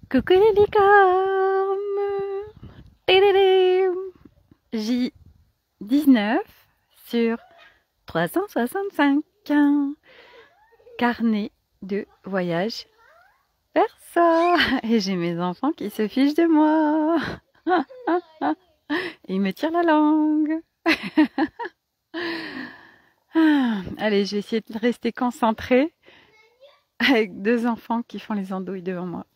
Coucou les licornes. Télédém. J19 sur 365. Carnet de voyage perso. Et j'ai mes enfants qui se fichent de moi. Ils me tirent la langue. Allez, je vais essayer de rester concentrée avec deux enfants qui font les andouilles devant moi.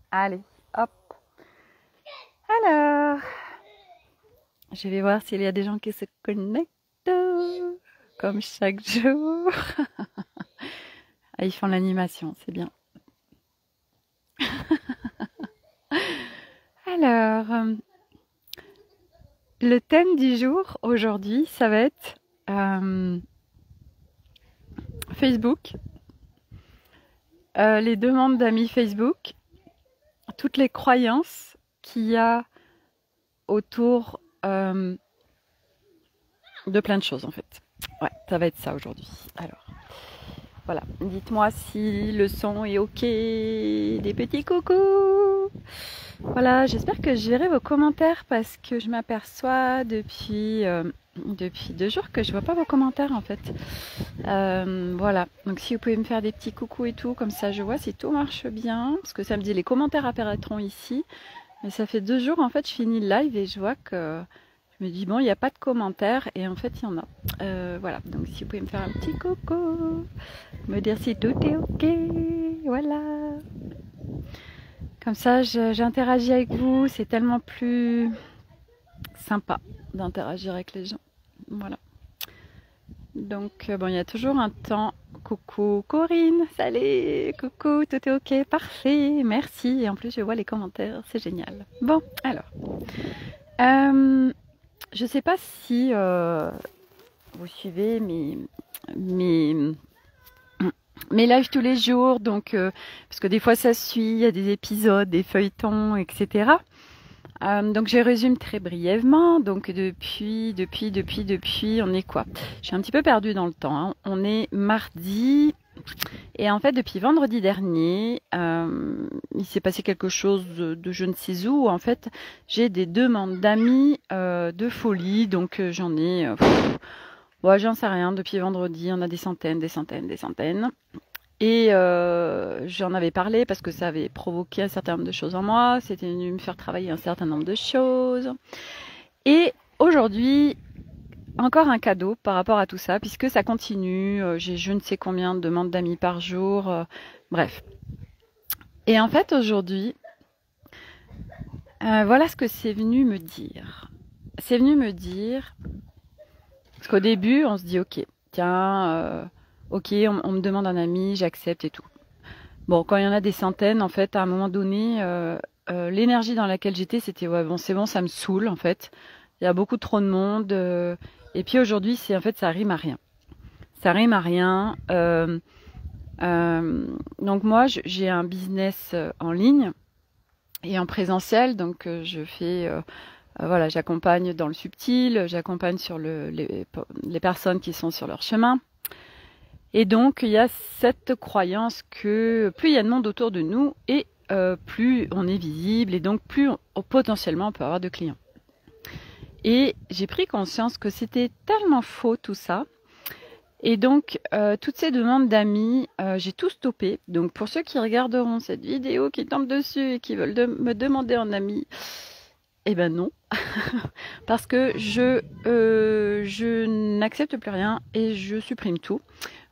Allez, hop. Alors, je vais voir s'il y a des gens qui se connectent, comme chaque jour. Ah, ils font l'animation, c'est bien. Alors, le thème du jour aujourd'hui, ça va être Facebook, les demandes d'amis Facebook, toutes les croyances qu'il y a autour de plein de choses en fait. Ouais, ça va être ça aujourd'hui. Alors, voilà, dites-moi si le son est ok, des petits coucous. Voilà, j'espère que je verrai vos commentaires parce que je m'aperçois depuis 2 jours que je vois pas vos commentaires en fait. Voilà, donc si vous pouvez me faire des petits coucous et tout, comme ça je vois si tout marche bien, parce que ça me dit les commentaires apparaîtront ici. Mais ça fait 2 jours en fait je finis le live et je vois que je me dis bon il n'y a pas de commentaires et en fait il y en a. Voilà, donc si vous pouvez me faire un petit coucou, me dire si tout est ok, voilà. Comme ça j'interagis avec vous, c'est tellement plus sympa d'interagir avec les gens. Voilà. Donc bon, il y a toujours un temps. Coucou Corinne, salut, coucou, tout est ok, parfait, merci. Et en plus je vois les commentaires, c'est génial. Bon, alors, je sais pas si vous suivez mes lives tous les jours, donc parce que des fois ça suit, il y a des épisodes, des feuilletons, etc. Donc je résume très brièvement. Donc depuis, on est quoi? Je suis un petit peu perdue dans le temps. Hein. On est mardi. Et en fait, depuis vendredi dernier, il s'est passé quelque chose de je ne sais où. En fait, j'ai des demandes d'amis de folie. Donc j'en ai... ouais, j'en sais rien. Depuis vendredi, on a des centaines, des centaines, des centaines. Et j'en avais parlé parce que ça avait provoqué un certain nombre de choses en moi. C'était venu me faire travailler un certain nombre de choses. Et aujourd'hui, encore un cadeau par rapport à tout ça, puisque ça continue. J'ai je ne sais combien de demandes d'amis par jour. Bref. Et en fait, aujourd'hui, voilà ce que c'est venu me dire. C'est venu me dire, parce qu'au début, on se dit, ok, tiens, ok, on me demande un ami, j'accepte et tout. Bon, quand il y en a des centaines, en fait, à un moment donné, l'énergie dans laquelle j'étais, c'était ouais, bon, c'est bon, ça me saoule, en fait. Il y a beaucoup trop de monde. Et puis aujourd'hui, c'est en fait, ça rime à rien. Ça rime à rien. Donc moi, j'ai un business en ligne et en présentiel. Donc je fais, voilà, j'accompagne dans le subtil, j'accompagne sur les personnes qui sont sur leur chemin. Et donc, il y a cette croyance que plus il y a de monde autour de nous et plus on est visible et donc plus potentiellement on peut avoir de clients. Et j'ai pris conscience que c'était tellement faux tout ça. Et donc, toutes ces demandes d'amis, j'ai tout stoppé. Donc, pour ceux qui regarderont cette vidéo, qui tombent dessus et qui veulent me demander en ami, eh ben non. Parce que je n'accepte plus rien et je supprime tout.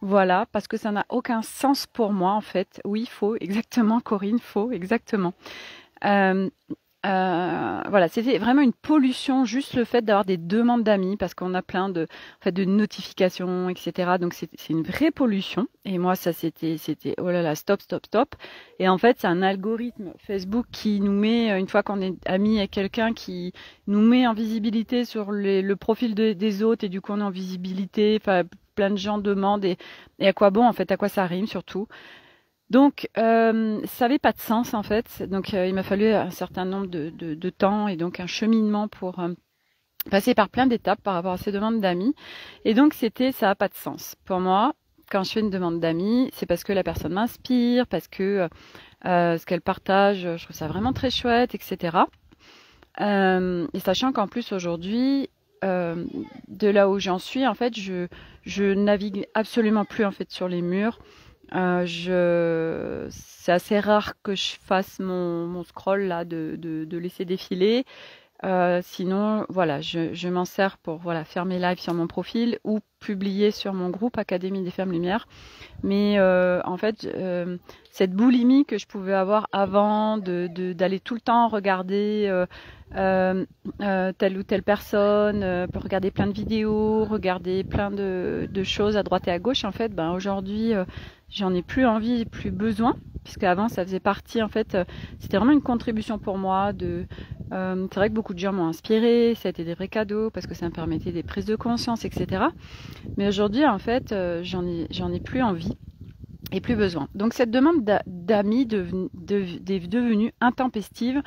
Voilà, parce que ça n'a aucun sens pour moi en fait. Oui, faux, exactement, Corinne, faux, exactement. Euh, voilà, c'était vraiment une pollution, juste le fait d'avoir des demandes d'amis, parce qu'on a plein en fait, de notifications, etc. Donc c'est une vraie pollution. Et moi, ça c'était, oh là là, stop, stop, stop. Et en fait, c'est un algorithme Facebook qui nous met, une fois qu'on est amis avec quelqu'un, qui nous met en visibilité sur le profil des autres, et du coup on est en visibilité. Enfin, plein de gens demandent, et à quoi bon en fait, à quoi ça rime surtout. Donc, ça n'avait pas de sens en fait. Donc, il m'a fallu un certain nombre de temps et donc un cheminement pour passer par plein d'étapes par rapport à ces demandes d'amis. Et donc, ça n'a pas de sens. Pour moi, quand je fais une demande d'amis, c'est parce que la personne m'inspire, parce que ce qu'elles partagent. Je trouve ça vraiment très chouette, etc. Et sachant qu'en plus aujourd'hui, de là où j'en suis, en fait, je navigue absolument plus en fait sur les murs. C'est assez rare que je fasse mon scroll là de laisser défiler. Sinon, voilà, je m'en sers pour voilà faire mes lives sur mon profil ou publier sur mon groupe Académie des Femmes Lumière. Mais en fait, cette boulimie que je pouvais avoir avant d'aller tout le temps regarder telle ou telle personne, pour regarder plein de vidéos, regarder plein de choses à droite et à gauche, en fait, ben aujourd'hui, j'en ai plus envie, plus besoin, puisque avant ça faisait partie, en fait, c'était vraiment une contribution pour moi. C'est vrai que beaucoup de gens m'ont inspiré, ça a été des vrais cadeaux parce que ça me permettait des prises de conscience, etc. Mais aujourd'hui, en fait, j'en ai plus envie et plus besoin. Donc cette demande d'amis est devenue intempestive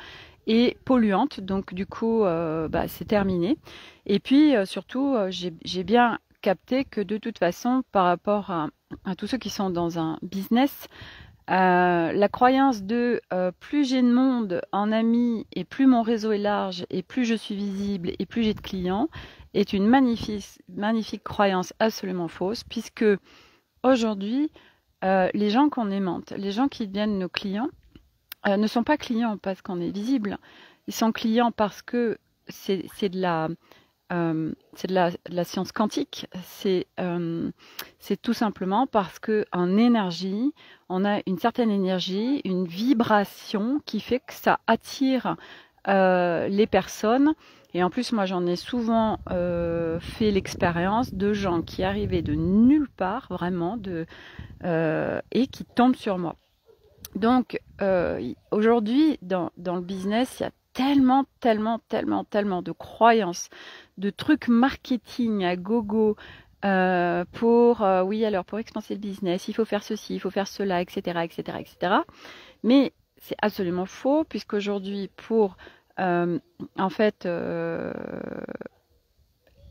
et polluante. Donc du coup, c'est terminé. Et puis surtout, j'ai bien capté que de toute façon, par rapport à tous ceux qui sont dans un business, la croyance de plus j'ai de monde en amis et plus mon réseau est large et plus je suis visible et plus j'ai de clients est une magnifique croyance absolument fausse, puisque aujourd'hui, les gens qu'on aimante, les gens qui deviennent nos clients, ne sont pas clients parce qu'on est visible. Ils sont clients parce que c'est de la science quantique. C'est tout simplement parce que en énergie, on a une certaine énergie, une vibration qui fait que ça attire les personnes. Et en plus, moi, j'en ai souvent fait l'expérience de gens qui arrivaient de nulle part, vraiment, et qui tombent sur moi. Donc, aujourd'hui, dans le business, il y a tellement de croyances, de trucs marketing à gogo oui, alors pour expanser le business, il faut faire ceci, il faut faire cela, etc., etc., etc. Mais c'est absolument faux, puisqu'aujourd'hui, pour en fait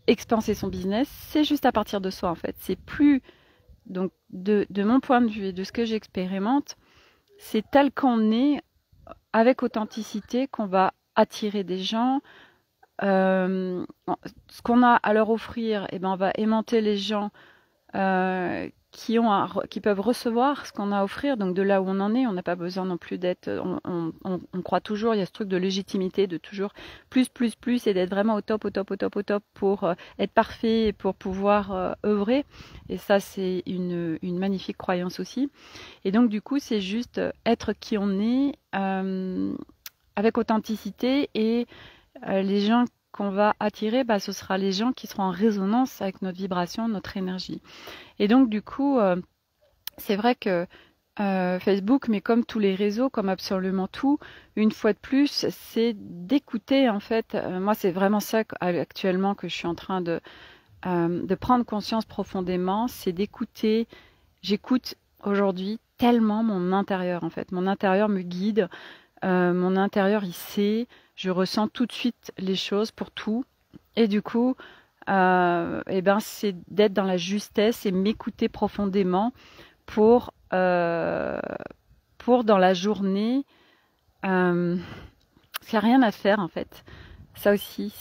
expanser son business, c'est juste à partir de soi, en fait. C'est plus, donc, de mon point de vue et de ce que j'expérimente, c'est tel qu'on est, avec authenticité, qu'on va attirer des gens. Ce qu'on a à leur offrir, eh ben, on va aimanter les gens qui peuvent recevoir ce qu'on a à offrir. Donc de là où on en est, on n'a pas besoin non plus d'être... On croit toujours, il y a ce truc de légitimité, de toujours plus, et d'être vraiment au top pour être parfait et pour pouvoir œuvrer. Et ça, c'est une magnifique croyance aussi. Et donc du coup, c'est juste être qui on est avec authenticité, et les gens qu'on va attirer, ce sera les gens qui seront en résonance avec notre vibration, notre énergie. Et donc du coup, c'est vrai que Facebook, mais comme tous les réseaux, comme absolument tout, une fois de plus, c'est d'écouter en fait. Moi, c'est vraiment ça actuellement que je suis en train de prendre conscience profondément, c'est d'écouter. J'écoute aujourd'hui tellement mon intérieur en fait. Mon intérieur me guide, mon intérieur il sait, je ressens tout de suite les choses pour tout. Et du coup, c'est d'être dans la justesse et m'écouter profondément pour, dans la journée, parce qu'il n'y a rien à faire en fait. Ça aussi,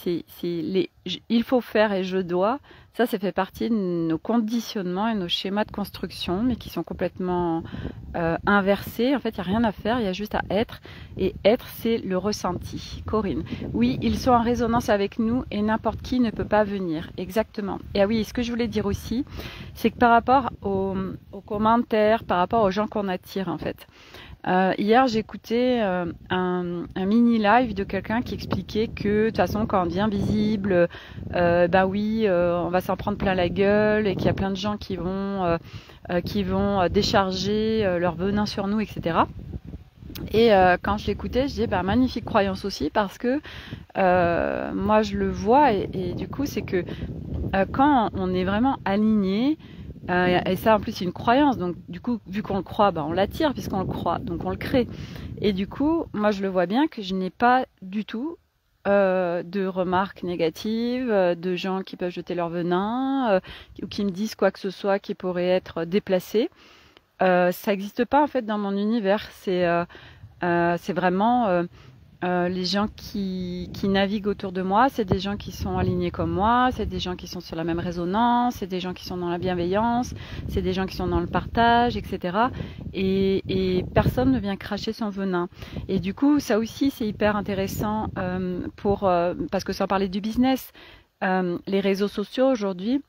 il faut faire et je dois. Ça fait partie de nos conditionnements et nos schémas de construction, mais qui sont complètement inversés. En fait, il n'y a rien à faire, il y a juste à être. Et être, c'est le ressenti. Corinne. Oui, ils sont en résonance avec nous et n'importe qui ne peut pas venir. Exactement. Et oui, ce que je voulais dire aussi, c'est que par rapport aux commentaires, par rapport aux gens qu'on attire, en fait. Hier, j'écoutais un mini live de quelqu'un qui expliquait que de toute façon, quand on devient visible, on va s'en prendre plein la gueule, et qu'il y a plein de gens qui vont décharger leur venin sur nous, etc. Et quand je l'écoutais, je disais magnifique croyance aussi, parce que moi je le vois, et du coup c'est que quand on est vraiment aligné, et ça en plus c'est une croyance, donc du coup vu qu'on le croit, on l'attire puisqu'on le croit, donc on le crée. Et du coup moi je le vois bien que je n'ai pas du tout de remarques négatives, de gens qui peuvent jeter leur venin, ou qui me disent quoi que ce soit qui pourrait être déplacé. ça n'existe pas en fait dans mon univers. C'est vraiment les gens qui naviguent autour de moi, c'est des gens qui sont alignés comme moi, c'est des gens qui sont sur la même résonance, c'est des gens qui sont dans la bienveillance, c'est des gens qui sont dans le partage, etc. Et personne ne vient cracher son venin. Et du coup, ça aussi, c'est hyper intéressant parce que sans parler du business, les réseaux sociaux aujourd'hui,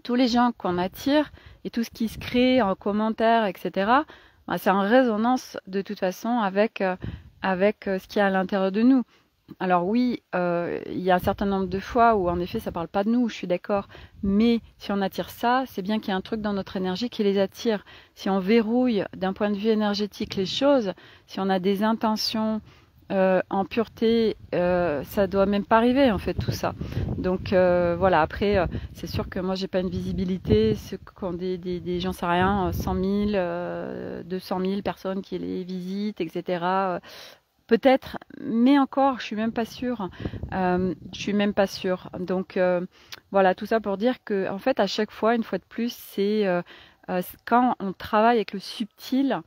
tous les gens qu'on attire et tout ce qui se crée en commentaire, etc., bah, c'est en résonance de toute façon avec ce qu'il y a à l'intérieur de nous. Alors oui, il y a un certain nombre de fois où en effet ça parle pas de nous, je suis d'accord. Mais si on attire ça, c'est bien qu'il y a un truc dans notre énergie qui les attire. Si on verrouille d'un point de vue énergétique les choses, si on a des intentions en pureté, ça doit même pas arriver en fait tout ça. Donc voilà, après c'est sûr que moi j'ai pas une visibilité, ceux qui ont j'en sais rien, 100 000, 200 000 personnes qui les visitent, etc. Peut-être, mais encore, je suis même pas sûre. Je suis même pas sûre. Donc voilà, tout ça pour dire que en fait à chaque fois, une fois de plus, c'est quand on travaille avec le subtil.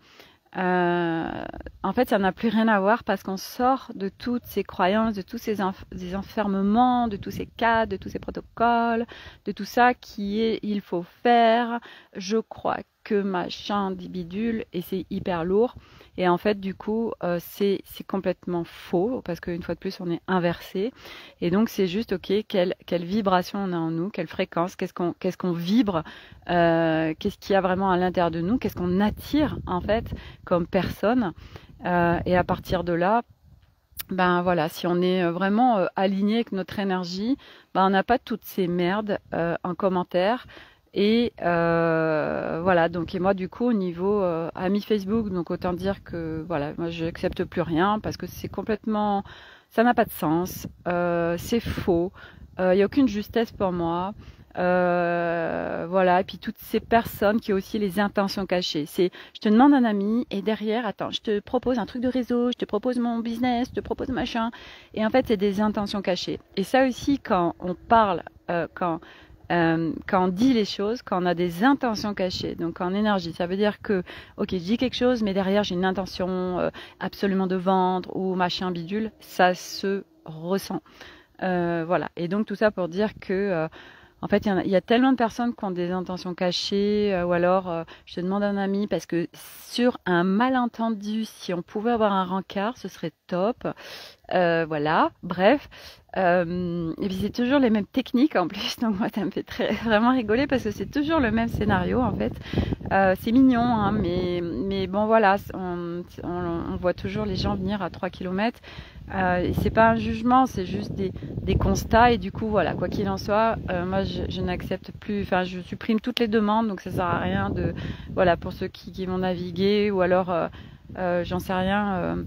Euh, En fait, ça n'a plus rien à voir parce qu'on sort de toutes ces croyances, de tous ces enfermements, de tous ces cadres, de tous ces protocoles, de tout ça qui est il faut faire, je crois que machin, dit bidule, et c'est hyper lourd. Et en fait, du coup, c'est complètement faux parce qu'une fois de plus, on est inversé. Et donc, c'est juste, ok, quelle vibration on a en nous, quelle fréquence, qu'est-ce qu'on vibre, qu'est-ce qu'il y a vraiment à l'intérieur de nous, qu'est-ce qu'on attire en fait comme personne. Et à partir de là, ben voilà, si on est vraiment aligné avec notre énergie, ben on n'a pas toutes ces merdes en commentaire. Et voilà, donc et moi du coup au niveau ami Facebook, donc autant dire que voilà, moi je n'accepte plus rien parce que c'est complètement, ça n'a pas de sens, c'est faux, il n'y a aucune justesse pour moi. Voilà, et puis toutes ces personnes qui ont aussi les intentions cachées. C'est, je te demande un ami et derrière, attends, je te propose un truc de réseau, je te propose mon business, je te propose machin. Et en fait, c'est des intentions cachées. Et ça aussi, quand on parle, quand on dit les choses, quand on a des intentions cachées, donc en énergie, ça veut dire que, ok, je dis quelque chose, mais derrière j'ai une intention absolument de vendre ou machin bidule, ça se ressent. Voilà. Et donc tout ça pour dire que en fait, il y a tellement de personnes qui ont des intentions cachées, ou alors je te demande un ami parce que sur un malentendu, si on pouvait avoir un rencard, ce serait top. Voilà, bref. Et puis c'est toujours les mêmes techniques en plus, donc moi ça me fait vraiment rigoler parce que c'est toujours le même scénario en fait. C'est mignon, hein, mais bon voilà, on voit toujours les gens venir à 3 km. Et c'est pas un jugement, c'est juste des constats et du coup voilà, quoi qu'il en soit, moi je n'accepte plus, enfin je supprime toutes les demandes, donc ça sert à rien de, voilà, pour ceux qui vont naviguer ou alors j'en sais rien.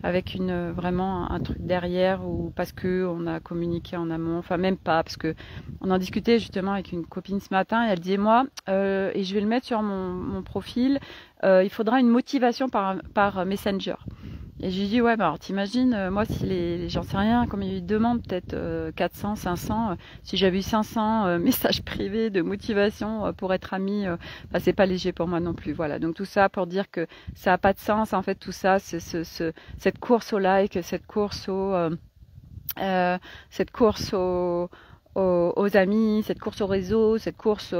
Avec vraiment un truc derrière ou parce que on a communiqué en amont, enfin même pas parce que on en discutait justement avec une copine ce matin et elle disait moi et je vais le mettre sur mon profil, il faudra une motivation par Messenger. Et j'ai dit ouais bah alors t'imagines moi si j'en sais rien comme il y a eu de demandes peut-être 400 500 si j'avais eu 500 messages privés de motivation pour être amie, bah, c'est pas léger pour moi non plus, voilà, donc tout ça pour dire que ça a pas de sens en fait, tout ça c'est cette course au like, cette course aux amis, cette course au réseau, cette course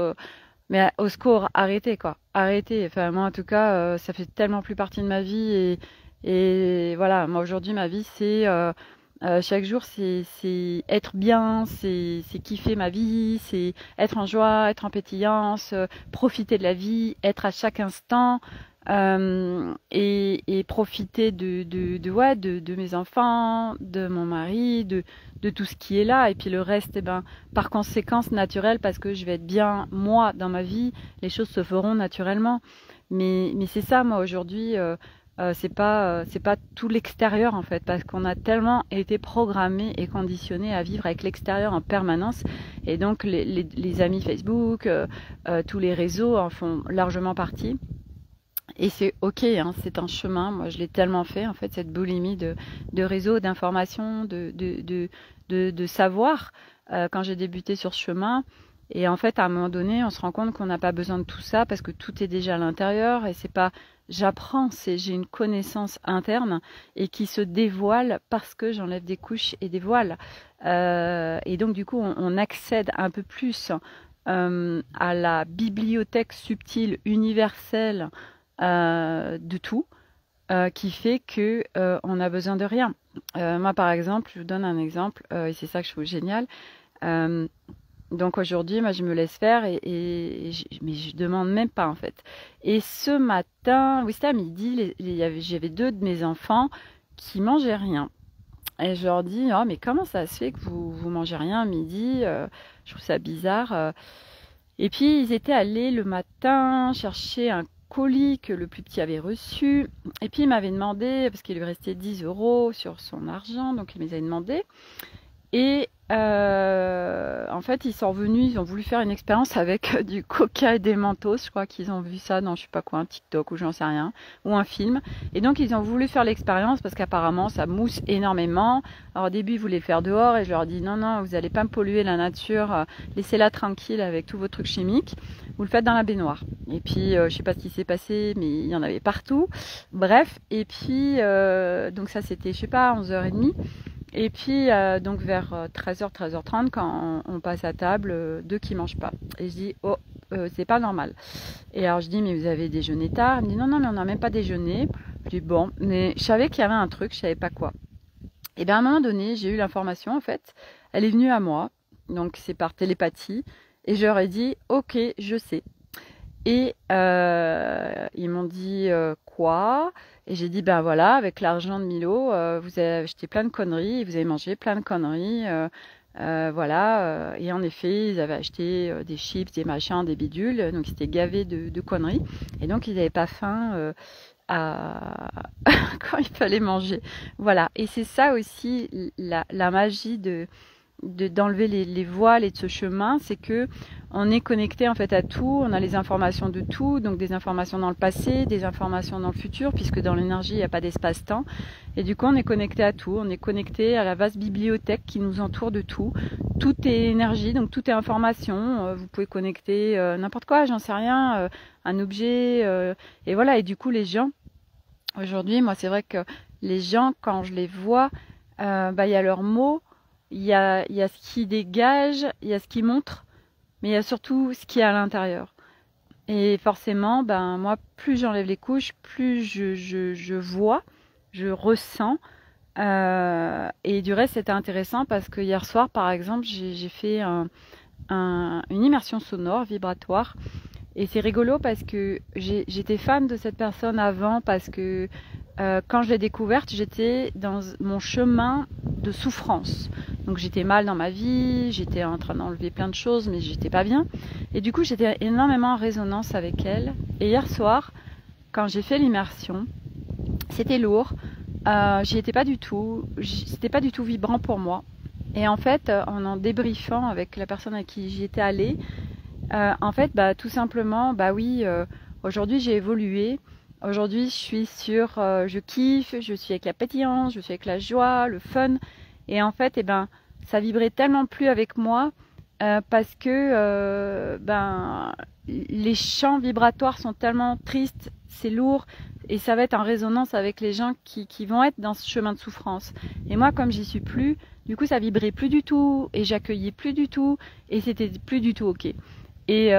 mais au secours, arrêtez quoi, arrêtez, enfin moi en tout cas ça fait tellement plus partie de ma vie et voilà, moi aujourd'hui ma vie c'est chaque jour c'est être bien, c'est kiffer ma vie, c'est être en joie, être en pétillance, profiter de la vie, être à chaque instant et profiter ouais, de mes enfants, de mon mari, de tout ce qui est là et puis le reste eh ben par conséquence naturel parce que je vais être bien moi dans ma vie, les choses se feront naturellement. Mais c'est ça moi aujourd'hui. C'est pas tout l'extérieur en fait parce qu'on a tellement été programmé et conditionné à vivre avec l'extérieur en permanence et donc les amis Facebook, tous les réseaux en font largement partie et c'est ok, hein, c'est un chemin. Moi je l'ai tellement fait en fait cette boulimie de réseaux, d'informations, de savoir quand j'ai débuté sur ce chemin. Et en fait, à un moment donné, on se rend compte qu'on n'a pas besoin de tout ça parce que tout est déjà à l'intérieur et c'est pas j'apprends, c'est j'ai une connaissance interne et qui se dévoile parce que j'enlève des couches et des voiles. Et donc, du coup, on accède un peu plus à la bibliothèque subtile universelle de tout, qui fait que on a besoin de rien. Moi, par exemple, je vous donne un exemple, et c'est ça que je trouve génial. Euh, donc aujourd'hui, moi, je me laisse faire mais je demande même pas en fait. Et ce matin, oui, c'était à midi, j'avais deux de mes enfants qui mangeaient rien. Et je leur dis, oh, mais comment ça se fait que vous mangez rien à midi? Je trouve ça bizarre. Et puis, ils étaient allés le matin chercher un colis que le plus petit avait reçu. Et puis, il m'avait demandé, parce qu'il lui restait 10 euros sur son argent, donc il me les avait demandé. Et en fait, ils sont revenus, ils ont voulu faire une expérience avec du coca et des mentos. Je crois qu'ils ont vu ça dans je sais pas quoi, un TikTok ou j'en sais rien, ou un film. Et donc, ils ont voulu faire l'expérience parce qu'apparemment, ça mousse énormément. Alors au début, ils voulaient le faire dehors et je leur dis non, non, vous n'allez pas me polluer la nature, laissez-la tranquille avec tous vos trucs chimiques. Vous le faites dans la baignoire. Et puis, je sais pas ce qui s'est passé, mais il y en avait partout. Bref, et puis, donc ça, c'était, je sais pas, 11h30. Et puis, donc vers 13h, 13h30, quand on passe à table, deux qui mangent pas. Et je dis, oh, c'est pas normal. Et alors je dis, mais vous avez déjeuné tard? Il me dit, non, non, mais on n'a même pas déjeuné. Je dis, bon, mais je savais qu'il y avait un truc, je savais pas quoi. Et bien à un moment donné, j'ai eu l'information, en fait. Elle est venue à moi, donc c'est par télépathie. Et je leur ai dit, ok, je sais. Et ils m'ont dit quoi? Et j'ai dit ben voilà, avec l'argent de Milo, vous avez acheté plein de conneries, vous avez mangé plein de conneries, voilà. Et en effet, ils avaient acheté des chips, des machins, des bidules, donc ils étaient gavés de conneries. Et donc ils n'avaient pas faim à... quand il fallait manger. Voilà. Et c'est ça aussi la magie d'enlever les voiles et de ce chemin, c'est que on est connecté en fait à tout, on a les informations de tout, donc des informations dans le passé, des informations dans le futur, puisque dans l'énergie il n'y a pas d'espace-temps, et du coup on est connecté à tout, on est connecté à la vaste bibliothèque qui nous entoure de tout, tout est énergie, donc tout est information, vous pouvez connecter n'importe quoi, j'en sais rien, un objet, et voilà, et du coup les gens, aujourd'hui, moi c'est vrai que les gens quand je les vois, bah, il y a leurs mots, il y a ce qui dégage, il y a ce qui montre, mais il y a surtout ce qui est à l'intérieur. Et forcément, ben moi, plus j'enlève les couches, plus je vois, je ressens. Et du reste, c'était intéressant parce que hier soir, par exemple, j'ai fait une immersion sonore, vibratoire. Et c'est rigolo parce que j'étais fan de cette personne avant parce que quand je l'ai découverte, j'étais dans mon chemin de souffrance. Donc j'étais mal dans ma vie, j'étais en train d'enlever plein de choses, mais j'étais pas bien. Et du coup, j'étais énormément en résonance avec elle. Et hier soir, quand j'ai fait l'immersion, c'était lourd. J'y étais pas du tout. C'était pas du tout vibrant pour moi. Et en fait, en débriefant avec la personne à qui j'y étais allée, en fait, bah, tout simplement, bah oui, aujourd'hui j'ai évolué. Aujourd'hui, je suis sur, je kiffe, je suis avec la pétillance, je suis avec la joie, le fun. Et en fait, eh ben, ça vibrait tellement plus avec moi parce que ben, les champs vibratoires sont tellement tristes, c'est lourd, et ça va être en résonance avec les gens qui vont être dans ce chemin de souffrance. Et moi, comme j'y suis plus, du coup, ça vibrait plus du tout, et j'accueillais plus du tout, et c'était plus du tout ok. Et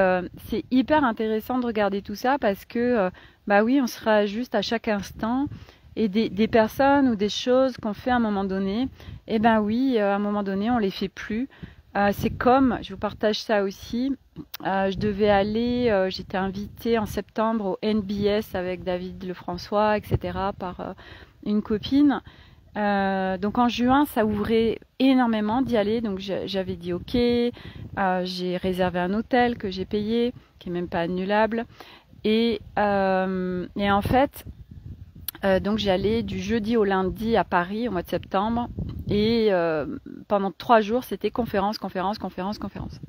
c'est hyper intéressant de regarder tout ça parce que, bah oui, on se réajuste à chaque instant. Et des personnes ou des choses qu'on fait à un moment donné, eh ben oui, à un moment donné, on les fait plus. C'est comme, je vous partage ça aussi, je devais aller, j'étais invitée en septembre au NBS avec David Lefrançois, etc., par une copine. Donc en juin, ça ouvrait énormément d'y aller, donc j'avais dit ok, j'ai réservé un hôtel que j'ai payé, qui est même pas annulable, et en fait, donc j'allais du jeudi au lundi à Paris au mois de septembre, et pendant 3 jours, c'était conférence, conférence, conférence, conférence,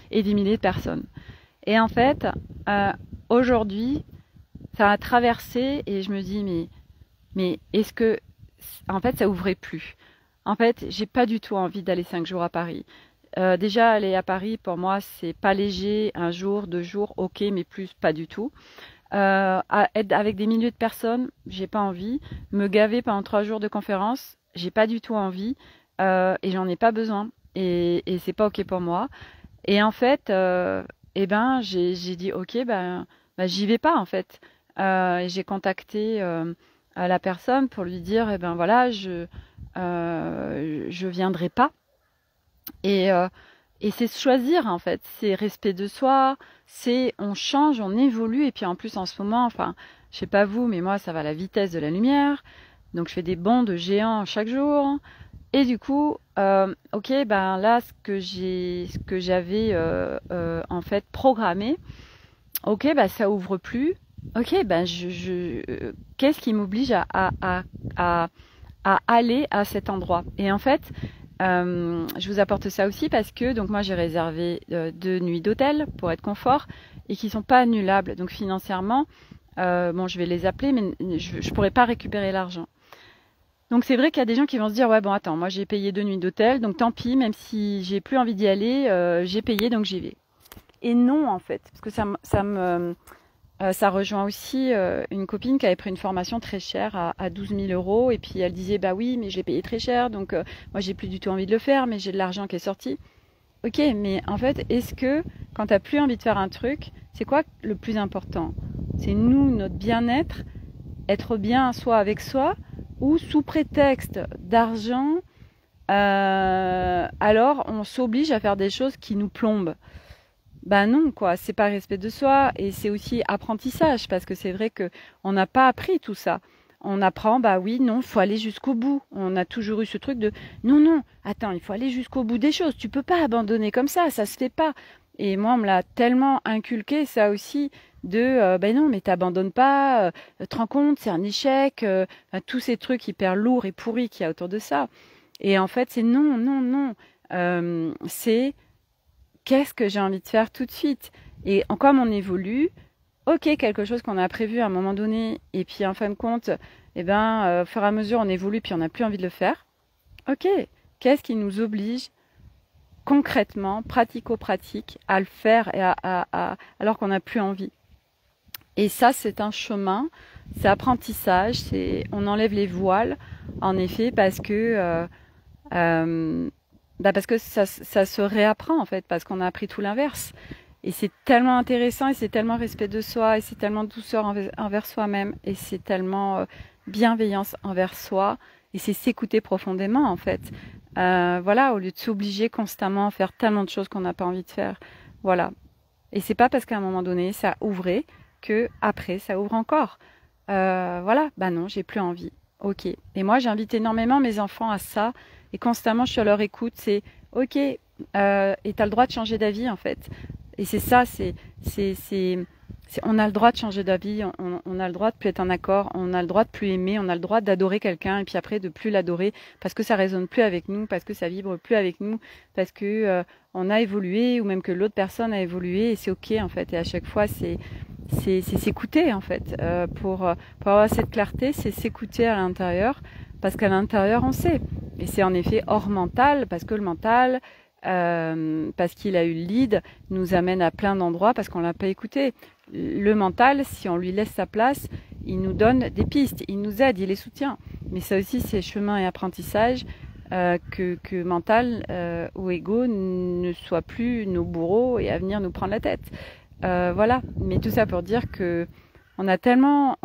et des milliers de personnes. Et en fait, aujourd'hui, ça a traversé, et je me dis mais est-ce que en fait, ça ouvrait plus. En fait, j'ai pas du tout envie d'aller 5 jours à Paris. Déjà, aller à Paris, pour moi, c'est pas léger. Un jour, 2 jours, ok, mais plus, pas du tout. Être avec des milliers de personnes, j'ai pas envie. Me gaver pendant 3 jours de conférence, j'ai pas du tout envie. Et j'en ai pas besoin. Et c'est pas ok pour moi. Et en fait, eh ben, j'ai dit ok, ben, j'y vais pas en fait. Et j'ai contacté à la personne pour lui dire, eh ben voilà, je viendrai pas. Et, euh, et c'est choisir en fait, c'est respect de soi, c'est on change, on évolue. Et puis en plus en ce moment, enfin, je sais pas vous, mais moi ça va à la vitesse de la lumière. Donc je fais des bonds de géant chaque jour. Et du coup, ok, ben là, ce que j'avais en fait programmé, ok, ben ça ouvre plus. Ok, ben qu'est-ce qui m'oblige à, à aller à cet endroit? Et en fait, je vous apporte ça aussi parce que donc moi j'ai réservé 2 nuits d'hôtel pour être confort et qui sont pas annulables. Donc financièrement, bon, je vais les appeler, mais je pourrais pas récupérer l'argent. Donc c'est vrai qu'il y a des gens qui vont se dire ouais bon attends moi j'ai payé 2 nuits d'hôtel donc tant pis même si j'ai plus envie d'y aller j'ai payé donc j'y vais. Et non en fait parce que ça rejoint aussi une copine qui avait pris une formation très chère à 12 000 euros et puis elle disait bah oui mais je l'ai payé très cher donc moi j'ai plus du tout envie de le faire mais j'ai de l'argent qui est sorti. Ok mais en fait est-ce que quand t'as plus envie de faire un truc c'est quoi le plus important? C'est nous notre bien-être, être bien soi avec soi ou sous prétexte d'argent, alors on s'oblige à faire des choses qui nous plombent. Ben non, quoi, c'est pas respect de soi et c'est aussi apprentissage parce que c'est vrai que on n'a pas appris tout ça. On apprend, bah oui, non, faut aller jusqu'au bout. On a toujours eu ce truc de non, non, attends, il faut aller jusqu'au bout des choses. Tu peux pas abandonner comme ça se fait pas. Et moi, on me l'a tellement inculqué, ça aussi, de ben non, mais t'abandonnes pas, te rends compte, c'est un échec, enfin, tous ces trucs hyper lourds et pourris qu'il y a autour de ça. Et en fait, c'est non, non, non. C'est qu'est-ce que j'ai envie de faire tout de suite. Et comme on évolue, ok, quelque chose qu'on a prévu à un moment donné, et puis en fin de compte, eh ben, au fur et à mesure, on évolue, puis on n'a plus envie de le faire. Ok, qu'est-ce qui nous oblige concrètement, pratico-pratique, à le faire alors qu'on n'a plus envie. Et ça, c'est un chemin, c'est apprentissage, on enlève les voiles, en effet, parce que ça se réapprend en fait, parce qu'on a appris tout l'inverse. Et c'est tellement intéressant, et c'est tellement respect de soi, et c'est tellement douceur envers soi-même, et c'est tellement bienveillance envers soi, et c'est s'écouter profondément en fait. Voilà, au lieu de s'obliger constamment à faire tellement de choses qu'on n'a pas envie de faire. Voilà. Et c'est pas parce qu'à un moment donné ça ouvrait que après ça ouvre encore. Voilà, bah non, j'ai plus envie. Ok. Et moi j'invite énormément mes enfants à ça et constamment je suis à leur écoute. C'est ok. Et t'as le droit de changer d'avis en fait. Et c'est ça, on a le droit de changer d'avis, on a le droit de plus être en accord, on a le droit de plus aimer, on a le droit d'adorer quelqu'un et puis après de plus l'adorer parce que ça résonne plus avec nous, parce que ça vibre plus avec nous, parce que on a évolué ou même que l'autre personne a évolué et c'est ok en fait. Et à chaque fois c'est s'écouter en fait. Pour avoir cette clarté, c'est s'écouter à l'intérieur parce qu'à l'intérieur on sait. Et c'est en effet hors mental parce que le mental parce qu'il a eu le lead, nous amène à plein d'endroits parce qu'on l'a pas écouté. Le mental, si on lui laisse sa place, il nous donne des pistes, il nous aide, il les soutient. Mais ça aussi, c'est chemin et apprentissage que mental ou ego ne soit plus nos bourreaux et à venir nous prendre la tête. Voilà. Mais tout ça pour dire que on a tellement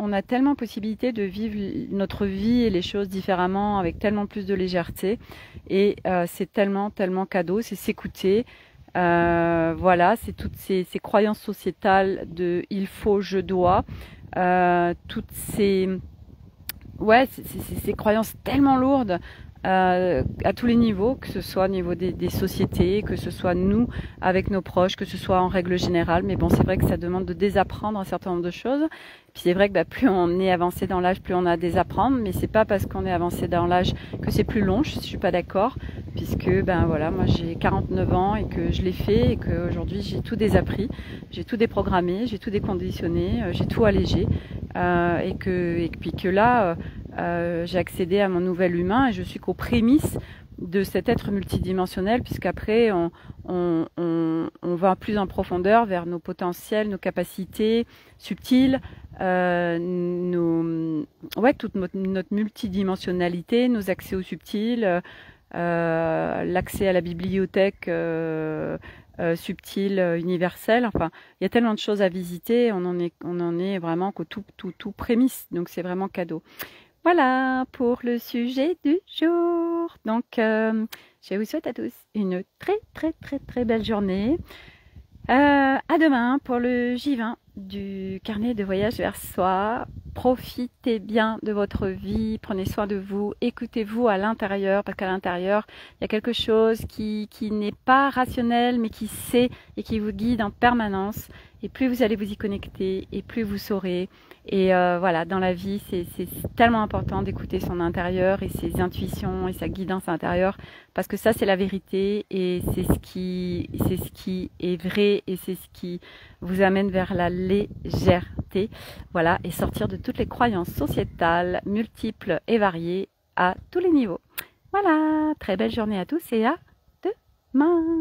possibilité de vivre notre vie et les choses différemment avec tellement plus de légèreté et c'est tellement cadeau, c'est s'écouter. Voilà, c'est toutes ces croyances sociétales de il faut, je dois, toutes ces ces croyances tellement lourdes à tous les niveaux, que ce soit au niveau des sociétés, que ce soit nous avec nos proches, que ce soit en règle générale. Mais bon, c'est vrai que ça demande de désapprendre un certain nombre de choses. Puis c'est vrai que plus on est avancé dans l'âge, plus on a à désapprendre. Mais c'est pas parce qu'on est avancé dans l'âge que c'est plus long. Je suis pas d'accord, puisque voilà, moi j'ai 49 ans et que je l'ai fait et qu'aujourd'hui j'ai tout désappris, j'ai tout déprogrammé, j'ai tout déconditionné, j'ai tout allégé et puis que là j'ai accédé à mon nouvel humain et je suis qu'aux prémices de cet être multidimensionnel, puisqu'après on va plus en profondeur vers nos potentiels, nos capacités subtiles, toute notre multidimensionnalité, nos accès au subtil, l'accès à la bibliothèque subtile, universelle. Enfin, il y a tellement de choses à visiter. On en est vraiment qu'au tout prémisse. Donc c'est vraiment cadeau. Voilà pour le sujet du jour. Donc, je vous souhaite à tous une très belle journée. À demain pour le J20 du carnet de voyage vers soi. Profitez bien de votre vie, prenez soin de vous, écoutez-vous à l'intérieur, parce qu'à l'intérieur, il y a quelque chose qui n'est pas rationnel, mais qui sait et qui vous guide en permanence. Et plus vous allez vous y connecter, et plus vous saurez. Et voilà, dans la vie, c'est tellement important d'écouter son intérieur et ses intuitions et sa guidance intérieure, parce que ça, c'est la vérité et c'est ce qui est vrai et c'est ce qui vous amène vers la légèreté. Voilà, et sortir de toutes les croyances sociétales, multiples et variées à tous les niveaux. Voilà, très belle journée à tous et à demain.